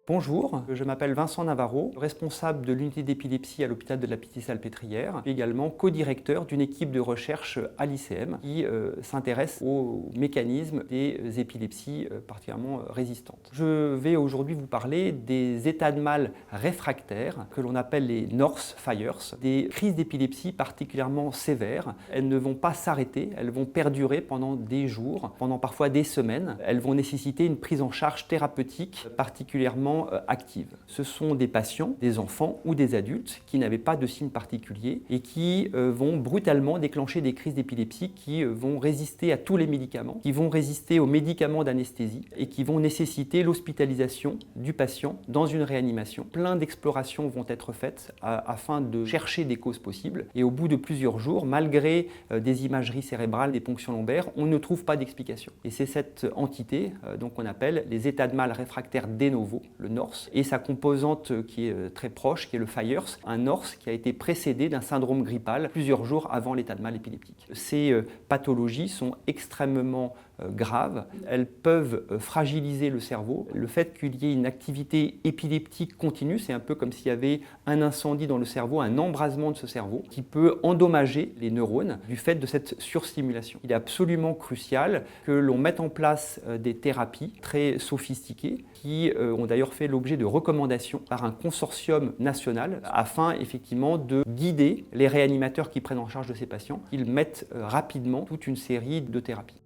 Bonjour, je m'appelle Vincent Navarro, responsable de l'unité d'épilepsie à l'hôpital de la Pitié-Salpêtrière, et également co-directeur d'une équipe de recherche à l'ICM qui s'intéresse au mécanisme des épilepsies particulièrement résistantes. Je vais aujourd'hui vous parler des états de mal réfractaires que l'on appelle les North Fires, des crises d'épilepsie particulièrement sévères. Elles ne vont pas s'arrêter, elles vont perdurer pendant des jours, pendant parfois des semaines. Elles vont nécessiter une prise en charge thérapeutique particulièrement active. Ce sont des patients, des enfants ou des adultes qui n'avaient pas de signes particuliers et qui vont brutalement déclencher des crises d'épilepsie qui vont résister à tous les médicaments, qui vont résister aux médicaments d'anesthésie et qui vont nécessiter l'hospitalisation du patient dans une réanimation. Plein d'explorations vont être faites afin de chercher des causes possibles et au bout de plusieurs jours, malgré des imageries cérébrales, des ponctions lombaires, on ne trouve pas d'explication. Et c'est cette entité donc qu'on appelle les états de mal réfractaires de novo, le NORS, et sa composante qui est très proche, qui est le FIRS, un NORS qui a été précédé d'un syndrome grippal plusieurs jours avant l'état de mal épileptique. Ces pathologies sont extrêmement graves, elles peuvent fragiliser le cerveau. Le fait qu'il y ait une activité épileptique continue, c'est un peu comme s'il y avait un incendie dans le cerveau, un embrasement de ce cerveau qui peut endommager les neurones du fait de cette surstimulation. Il est absolument crucial que l'on mette en place des thérapies très sophistiquées qui ont d'ailleurs fait l'objet de recommandations par un consortium national afin effectivement de guider les réanimateurs qui prennent en charge de ces patients, qu'ils mettent rapidement toute une série de thérapies.